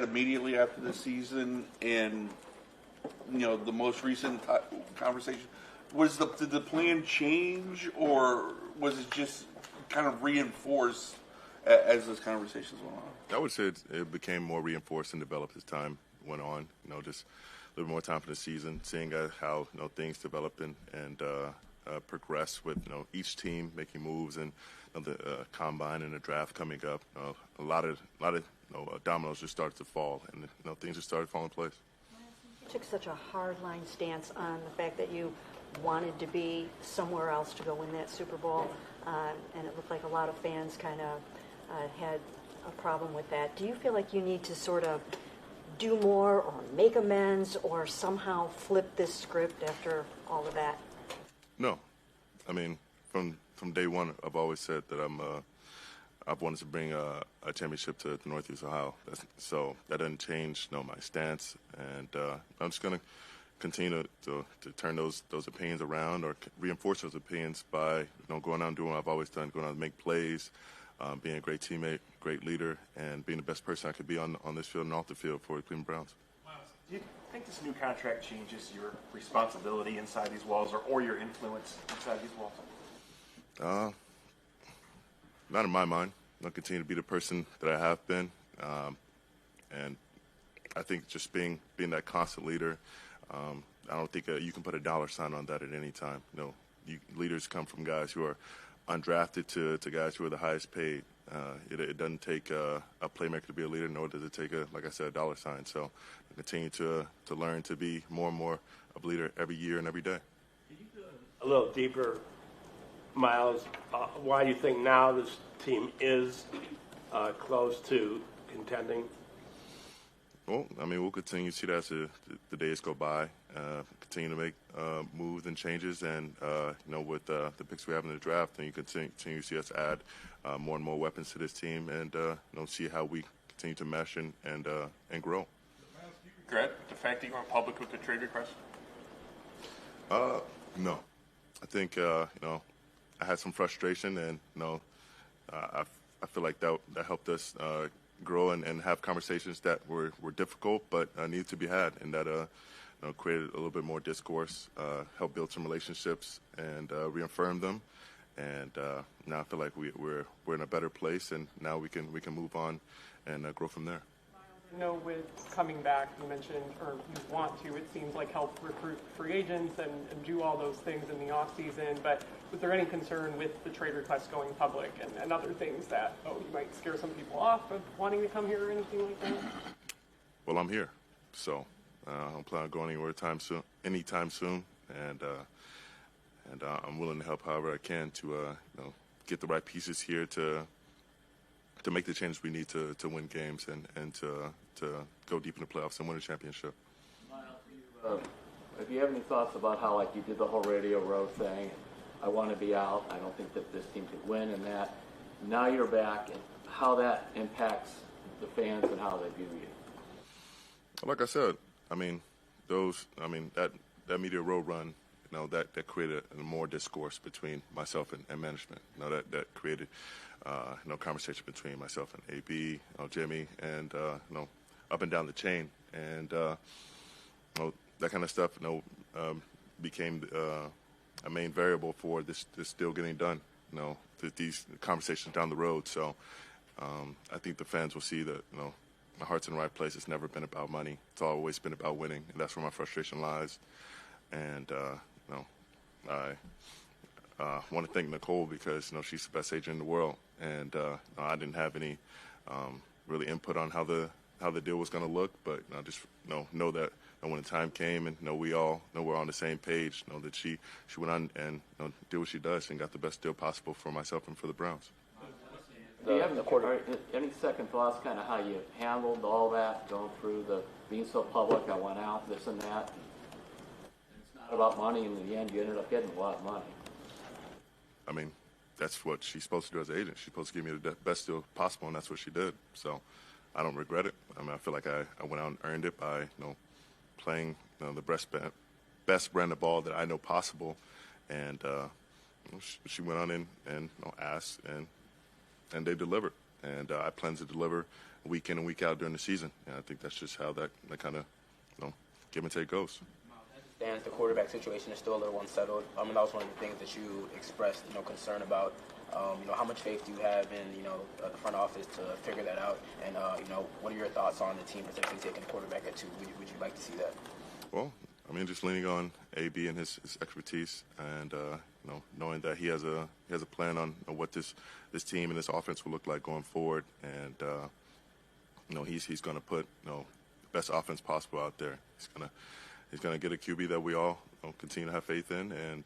Immediately after the season, and the most recent conversation did the plan change, or was it just kind of reinforced as those conversations went on? I would say it became more reinforced and developed as time went on. Just a little more time for the season, seeing how things develop and progress with each team making moves, and the combine and the draft coming up. A lot of dominoes just started to fall, and things just started falling in place. You took such a hardline stance on the fact that you wanted to be somewhere else to go win that Super Bowl, and it looked like a lot of fans kind of had a problem with that. Do you feel like you need to sort of do more or make amends or somehow flip this script after all of that? No. I mean, from day one, I've always said that I've wanted to bring a championship to Northeast Ohio. So that doesn't change my stance, and I'm just going to continue to turn those opinions around, or reinforce those opinions by going out and doing what I've always done, going out and make plays, being a great teammate, great leader, and being the best person I could be on this field and off the field for the Cleveland Browns. Do you think this new contract changes your responsibility inside these walls, or your influence inside these walls? Not in my mind. I'll continue to be the person that I have been, and I think just being that constant leader. I don't think you can put a dollar sign on that at any time. Leaders come from guys who are undrafted to guys who are the highest paid. It doesn't take a playmaker to be a leader, nor does it take like I said, a dollar sign. So I continue to learn to be more and more of a leader every year and every day. Can you go a little deeper, Myles? Why do you think now this team is close to contending? Well, I mean, we'll continue to see that as the days go by. Continue to make moves and changes, and with the picks we have in the draft, and you continue to see us add more and more weapons to this team, and see how we continue to mesh and grow. Myles, do you regret the fact that you went public with the trade request? No, I think I had some frustration, and I feel like that helped us grow and have conversations that were difficult but needed to be had, and that created a little bit more discourse, helped build some relationships, and reaffirm them. And now I feel like we're in a better place, and now we can move on and grow from there. With coming back, you mentioned, or you want to, it seems like help recruit free agents and do all those things in the off season. But was there any concern with the trade request going public and other things that, you might scare some people off of wanting to come here or anything like that? Well, I'm here, so I don't plan on going anywhere anytime soon, and I'm willing to help however I can to get the right pieces here to make the changes we need to win games and to go deep in the playoffs and win a championship. Myles, if you have any thoughts about how, like, you did the whole Radio Row thing, I want to be out, I don't think that this team could win, and that now you're back, and how that impacts the fans and how they view you? Like I said, that Media Row run, that created more discourse between myself and management. That created conversation between myself and AB, Jimmy, and up and down the chain, and that kind of stuff became a main variable for this deal getting done. These conversations down the road. So I think the fans will see that my heart's in the right place. It's never been about money. It's always been about winning, and that's where my frustration lies. And I want to thank Nicole because she's the best agent in the world, and I didn't have any really input on how the deal was going to look, but I just know that when the time came, and we all know we're on the same page, that she went on and did what she does and got the best deal possible for myself and for the Browns. Do you have any second thoughts, kind of how you handled all that, going through being so public? I went out, this and that. It's not about money, and in the end, you ended up getting a lot of money. I mean, that's what she's supposed to do as an agent. She's supposed to give me the best deal possible, and that's what she did. So I don't regret it. I feel like I went out and earned it by playing the best brand of ball that I know possible, and she went on in and asked, and they delivered, and I plan to deliver week in and week out during the season. And I think that's just how that kind of, give and take goes. The quarterback situation is still a little unsettled. That was one of the things that you expressed, concern about. How much faith do you have in, the front office to figure that out? And, what are your thoughts on the team potentially taking a quarterback at 2? Would you like to see that? Well, just leaning on AB and his expertise, and knowing that he has a plan on what this team and this offense will look like going forward, and he's going to put the best offense possible out there. He's gonna get a QB that we all continue to have faith in, and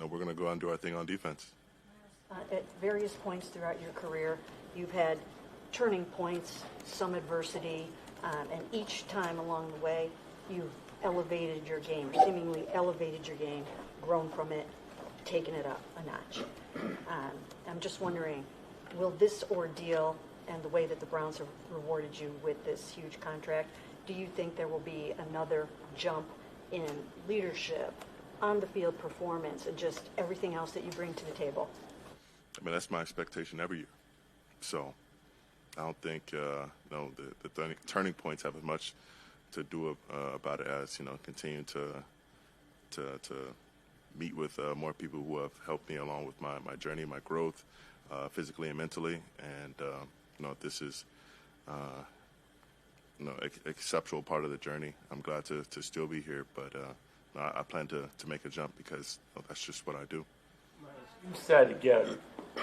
we're going to go out and do our thing on defense. At various points throughout your career, you've had turning points, some adversity, and each time along the way, you've elevated your game, seemingly elevated your game, grown from it, taken it up a notch. I'm just wondering, will this ordeal and the way that the Browns have rewarded you with this huge contract, do you think there will be another jump in leadership, on the field performance, and just everything else that you bring to the table? That's my expectation every year. So I don't think the turning points have as much to do about it as continue to meet with more people who have helped me along with my journey, my growth, physically and mentally, and this is exceptional part of the journey. I'm glad to still be here, but I plan to make a jump because that's just what I do. You said again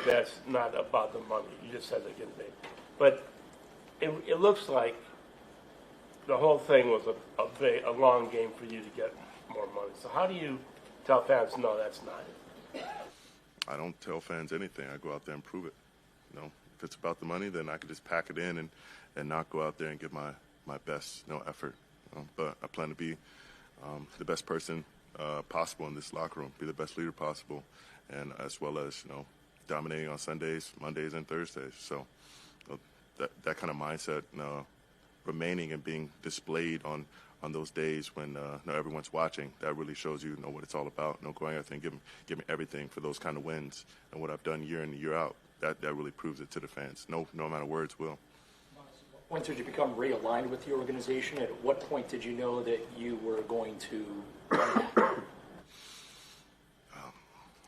that's not about the money. You just said it again, Dave. But it looks like the whole thing was a long game for you to get more money. So how do you tell fans, no, that's not it? I don't tell fans anything. I go out there and prove it. If it's about the money, then I can just pack it in and not go out there and give my best effort. But I plan to be the best person possible in this locker room, be the best leader possible, and as well as dominating on Sundays, Mondays, and Thursdays. So that kind of mindset remaining and being displayed on those days when everyone's watching, that really shows you what it's all about. Going out there and giving everything for those kind of wins, and what I've done year in and year out, that really proves it to the fans. No amount of words will. When did you become realigned with the organization? At what point did you know that you were going to?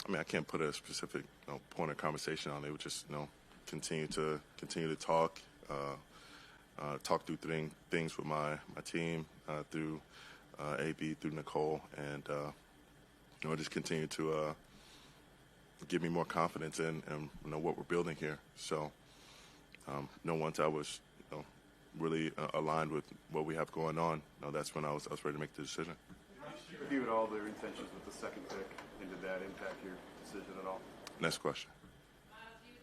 I can't put a specific point of conversation on it. It would just continue to talk, talk through things with my team, through AB, through Nicole, and just continue to give me more confidence in what we're building here. So once I was really aligned with what we have going on, that's when I was ready to make the decision. You reviewed all their intentions with the second pick, and did that impact your decision at all? Next question.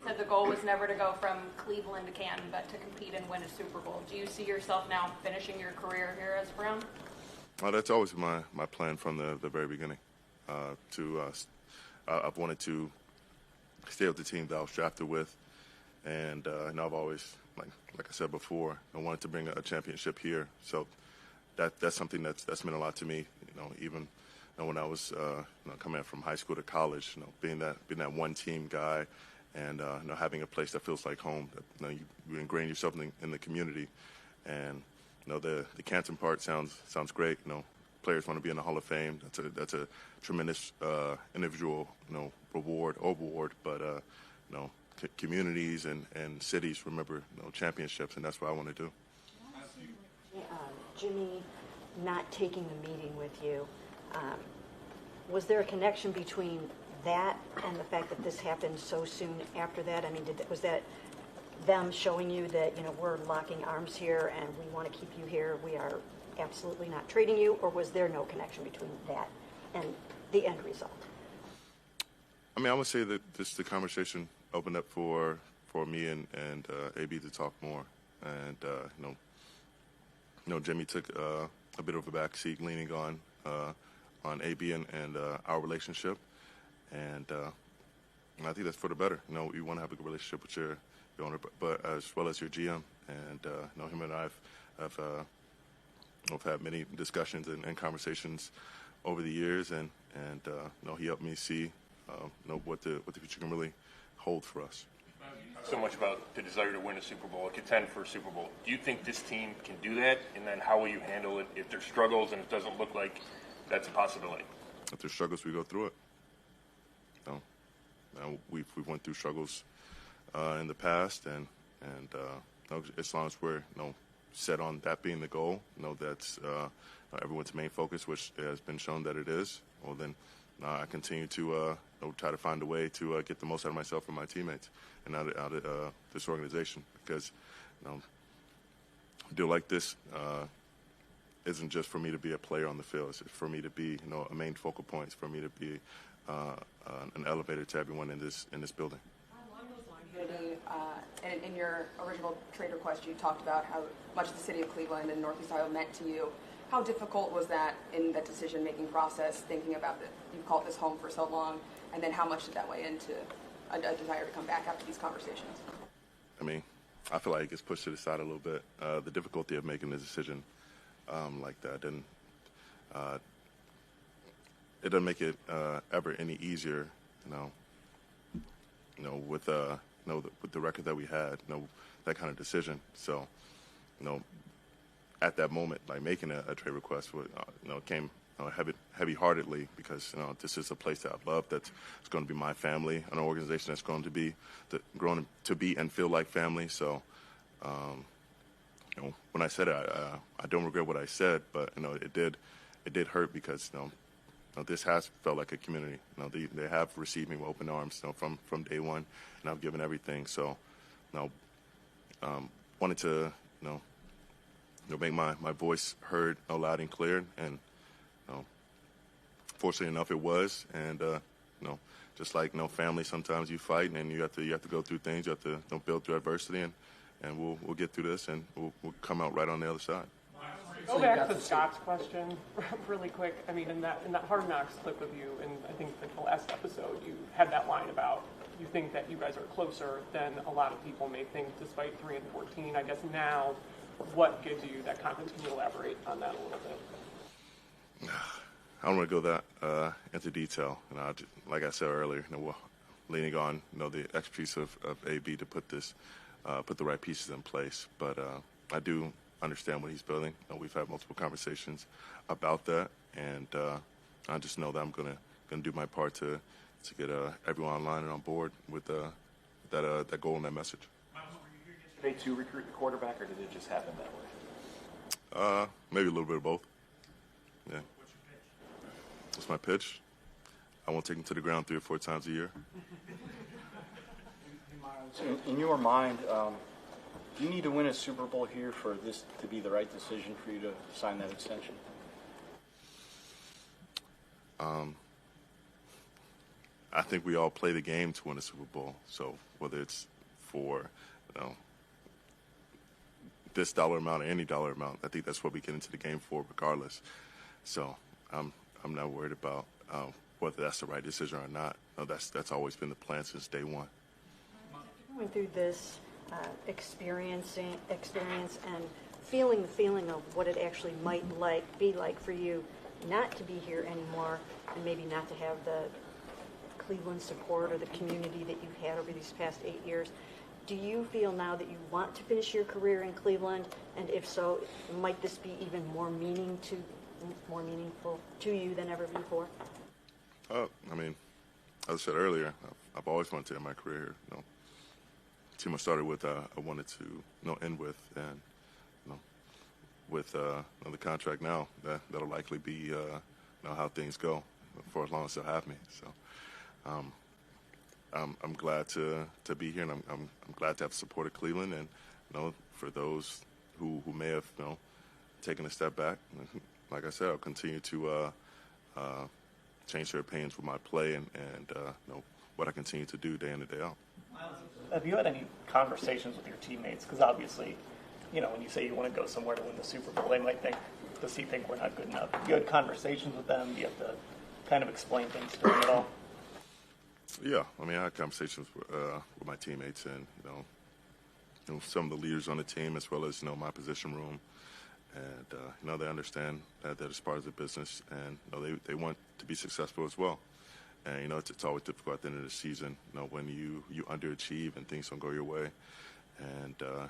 You said the goal was never to go from Cleveland to Canton, but to compete and win a Super Bowl. Do you see yourself now finishing your career here as Brown? Well, that's always my plan from the very beginning. I've wanted to stay with the team that I was drafted with, and I've always, like I said before, I wanted to bring a championship here. So that's something that's meant a lot to me. Even when I was coming from high school to college, being that one team guy, and having a place that feels like home. That, you ingrain yourself in the community, and the Canton part sounds great. Players want to be in the Hall of Fame. That's a tremendous individual award, but communities and cities remember championships, and that's what I want to do. Jimmy not taking the meeting with you, was there a connection between that and the fact that this happened so soon after that? Was that them showing you that we're locking arms here and we want to keep you here, we are absolutely not trading you, or was there no connection between that and the end result? I would say that the conversation opened up for me and AB to talk more, and Jimmy took a bit of a back seat, leaning on AB and our relationship, and I think that's for the better. You want to have a good relationship with your owner, but as well as your GM, and him and I have had many discussions and conversations over the years, and he helped me see what the future can really hold for us. So much about the desire to win a Super Bowl, contend for a Super Bowl. Do you think this team can do that? And then how will you handle it if there's struggles and it doesn't look like that's a possibility? If there's struggles, we go through it. We've went through struggles in the past, and as long as we're set on that being the goal, that's everyone's main focus, which has been shown that it is. Well, then I continue to try to find a way to get the most out of myself and my teammates and out of this organization, because a deal like this isn't just for me to be a player on the field. It's for me to be a main focal point. It's for me to be an elevator to everyone in this building. Along those lines, in your original trade request, you talked about how much the city of Cleveland and Northeast Ohio meant to you. How difficult was that in that decision-making process, thinking about that you've called this home for so long, and then how much did that weigh into a desire to come back after these conversations? I mean, I feel like it gets pushed to the side a little bit. The difficulty of making a decision like that, and it doesn't make it ever any easier, with the record that we had, that kind of decision. So, at that moment, like making a trade request, came heavy-heartedly, because this is a place that I love. That's going to be my family, an organization that's going to be grown to be and feel like family. So, when I said it, I don't regret what I said, but it did hurt, because this has felt like a community. They have received me with open arms, from day one, and I've given everything. So, wanted to, make my voice heard loud and clear, and fortunately enough, it was. And just like family, sometimes you fight, and you have to go through things. You have to build through adversity, and we'll get through this, and we'll come out right on the other side. Go back to Scott's question really quick. I mean, in that Hard Knocks clip of you, and I think like the last episode, you had that line about you think that you guys are closer than a lot of people may think, despite 3-14. I guess now, what gives you that confidence? Can you elaborate on that a little bit? I don't want to go that into detail. Like I said earlier, we're leaning on the expertise of AB to put the right pieces in place. But I do understand what he's building. We've had multiple conversations about that, and I just know that I'm gonna do my part to get everyone online and on board with that goal and that message. Did they to recruit the quarterback, or did it just happen that way? Maybe a little bit of both. Yeah. What's my pitch? I won't take him to the ground 3 or 4 times a year. In your mind, do you need to win a Super Bowl here for this to be the right decision for you to sign that extension? I think we all play the game to win a Super Bowl. So whether it's for this dollar amount or any dollar amount, I think that's what we get into the game for, regardless. So I'm not worried about whether that's the right decision or not. No, that's always been the plan since day one. Going through this experience and feeling the feeling of what it actually might be like for you not to be here anymore, and maybe not to have the Cleveland support or the community that you've had over these past 8 years. Do you feel now that you want to finish your career in Cleveland? And if so, might this be even more meaningful to you than ever before? I mean, as I said earlier, I've always wanted to end my career here. The team I started with, I wanted to end with, and with the contract now, that'll likely be how things go for as long as they'll have me. So I'm glad to be here, and I'm glad to have supported Cleveland, and for those who may have taken a step back, like I said, I'll continue to change their opinions with my play and what I continue to do day in and day out. Have you had any conversations with your teammates? Because obviously, when you say you want to go somewhere to win the Super Bowl, they might think, does he think we're not good enough? You had conversations with them? Do you have to kind of explain things to them at all? Yeah, I mean, I had conversations with my teammates and, some of the leaders on the team, as well as, my position room. And, they understand that it's part of the business, and they want to be successful as well. And it's always difficult at the end of the season, when you underachieve and things don't go your way. And I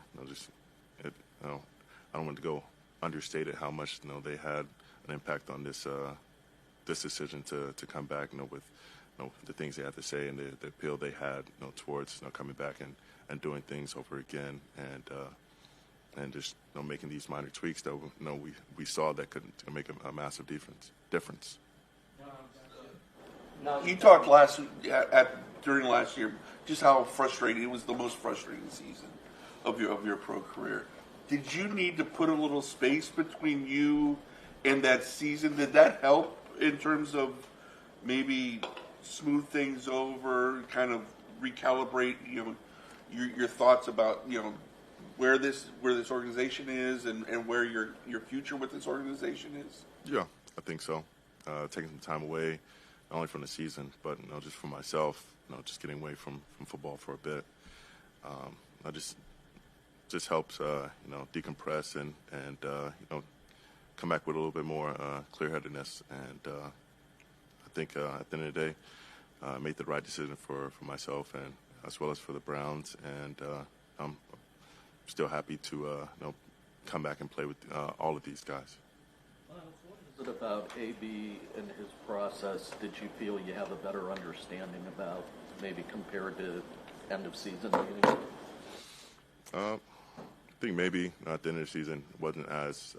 don't want to go understated how much they had an impact on this decision to come back, with the things they had to say and the appeal they had towards coming back and doing things over again, and just making these minor tweaks that we saw that could make a massive difference. You talked during last year just how frustrating it was, the most frustrating season of your pro career. Did you need to put a little space between you and that season? Did that help in terms of maybe smooth things over, kind of recalibrate your thoughts about where this organization is and where your future with this organization is? Yeah, I think so. Taking some time away, not only from the season, but just for myself, just getting away from football for a bit. I just helps decompress and come back with a little bit more clear-headedness. And I think at the end of the day, I made the right decision for myself and as well as for the Browns. And I'm still happy to come back and play with all of these guys. What is it about AB and his process did you feel you have a better understanding about, maybe compared to end of season meetings? I think maybe at the end of the season wasn't as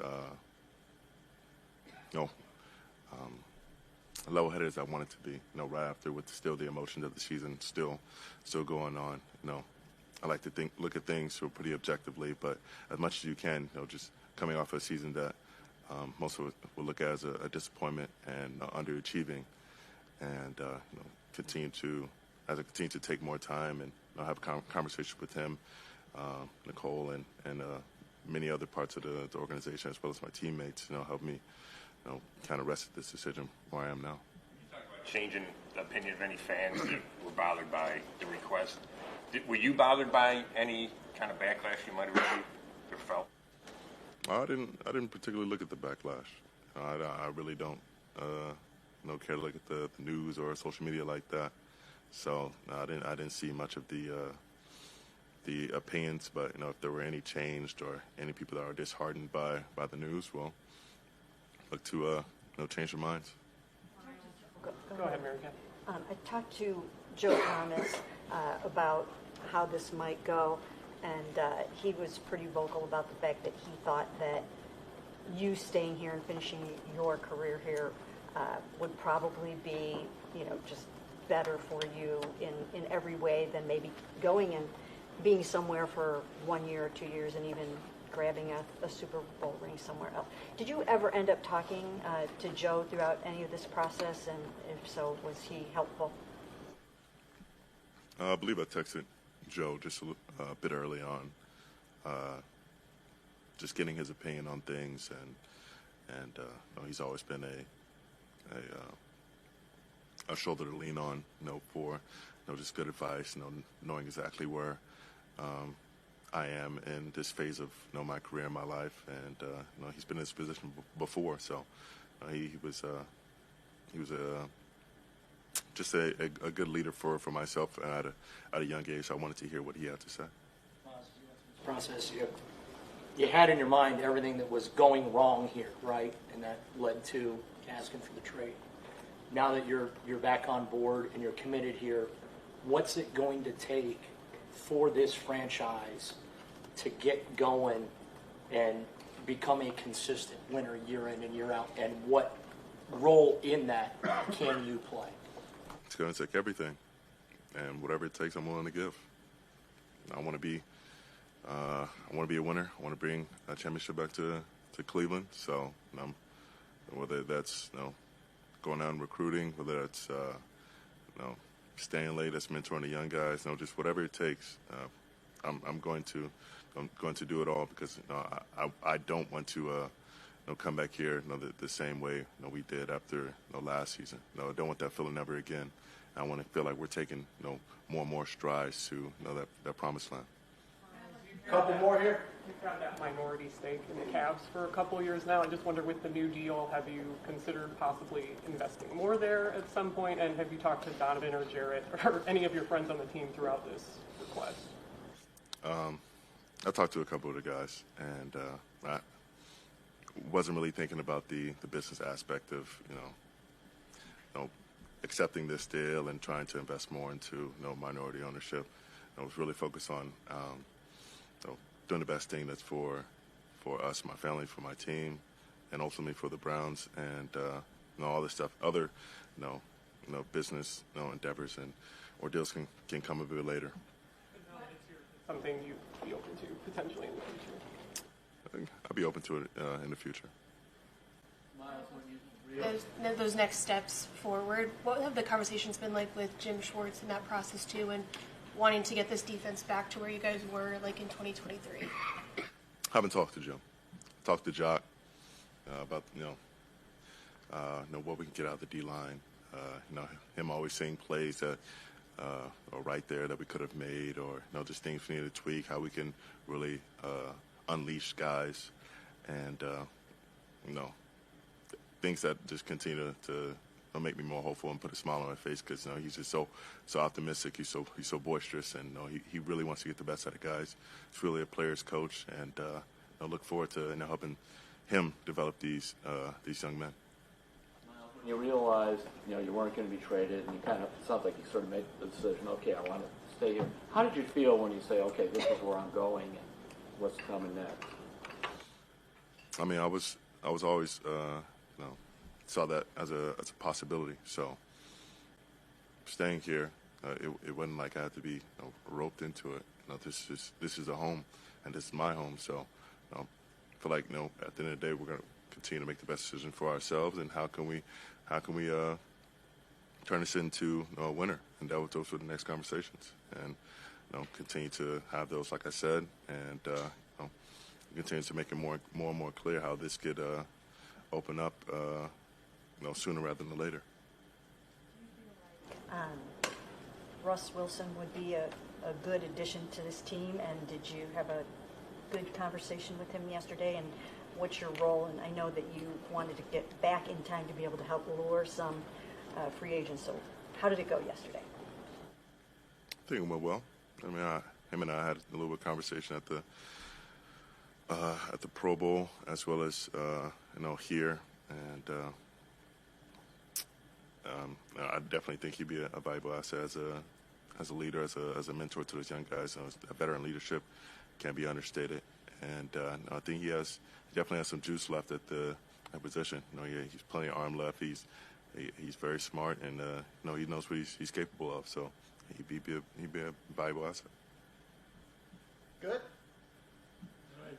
level-headed as I wanted to be. Right after, with still the emotions of the season still going on. I like to look at things pretty objectively, but as much as you can, just coming off a season that most of it will look at as a disappointment and underachieving, and continue to take more time and have a conversation with him, Nicole, and many other parts of the organization, as well as my teammates, help me kind of rest at this decision where I am now. You talk about changing the opinion of any fans that were bothered by the request. Were you bothered by any kind of backlash you might have received or felt? I didn't particularly look at the backlash. I really don't care to look at the news or social media like that. So I didn't see much of the opinions. But if there were any changed or any people that are disheartened by the news, well, look to change their minds. Go ahead, Mary Kay. I talked to Joe Thomas about how this might go, and he was pretty vocal about the fact that he thought that you staying here and finishing your career here would probably be, just better for you in every way than maybe going and being somewhere for 1 year or 2 years and even grabbing a Super Bowl ring somewhere else. Did you ever end up talking to Joe throughout any of this process, and if so, was he helpful? I believe I texted Joe just a bit early on, just getting his opinion on things, and he's always been a shoulder to lean on, for just good advice, knowing exactly where I am in this phase of my career and my life, and he's been in this position before, so he was just a good leader for myself at a young age. So I wanted to hear what he had to say. Process you had in your mind everything that was going wrong here, right, and that led to asking for the trade. Now that you're back on board and you're committed here, what's it going to take for this franchise to get going and become a consistent winner year in and year out, and what role in that can you play? It's going to take everything, and whatever it takes, I'm willing to give. I want to be a winner. I want to bring a championship back to Cleveland. So, whether that's going out and recruiting, whether that's staying late, that's mentoring the young guys, just whatever it takes. I'm going to do it all, because I don't want to come back here the same way we did after last season. I don't want that feeling ever again. I want to feel like we're taking more and more strides to that promised land. Couple more here. You've had that minority stake in the Cavs for a couple of years now. I just wonder, with the new deal, have you considered possibly investing more there at some point? And have you talked to Donovan or Jarrett or any of your friends on the team throughout this request? I talked to a couple of the guys, and I wasn't really thinking about the business aspect of accepting this deal and trying to invest more into minority ownership. I was really focused on doing the best thing that's for us, my family, for my team, and ultimately for the Browns, and all this stuff. Other business endeavors or deals can come a bit later. Something you'd be open to potentially in the future? I think I'll be open to it in the future. Those next steps forward, what have the conversations been like with Jim Schwartz in that process too, and wanting to get this defense back to where you guys were like in 2023? I haven't talked to Jim. Talked to Jock about what we can get out of the D line. Him always seeing plays that are right there that we could have made, or just things we need to tweak, how we can really unleash guys, and things that just continue to make me more hopeful and put a smile on my face, because he's just so optimistic. He's so boisterous, and he really wants to get the best out of guys. He's really a player's coach, and I look forward to helping him develop these young men. When you realized you weren't going to be traded, and you kind of, it sounds like you sort of made the decision, okay, I want to stay here. How did you feel when you say, okay, this is where I'm going, and what's coming next? I mean, I was always saw that as a possibility. So staying here, it wasn't like I had to be roped into it. This is a home, and this is my home. So I feel like at the end of the day, we're going to continue to make the best decision for ourselves, and how can we turn this into a winner? And those were the next conversations, and continue to have those, like I said, and continue to make it more and more clear how this could open up sooner rather than later. Russ Wilson would be a good addition to this team, and did you have a good conversation with him yesterday? And what's your role? And I know that you wanted to get back in time to be able to help lure some free agents. So how did it go yesterday? I think it went well. I mean, him and I had a little bit of conversation at the Pro Bowl, as well as here, and I definitely think he'd be a valuable asset as a leader, as a mentor to those young guys. A veteran leadership can't be understated, and I think he definitely has some juice left at the position. He's plenty of arm left. He's very smart, and he knows what he's capable of. So he'd be a valuable asset. Good.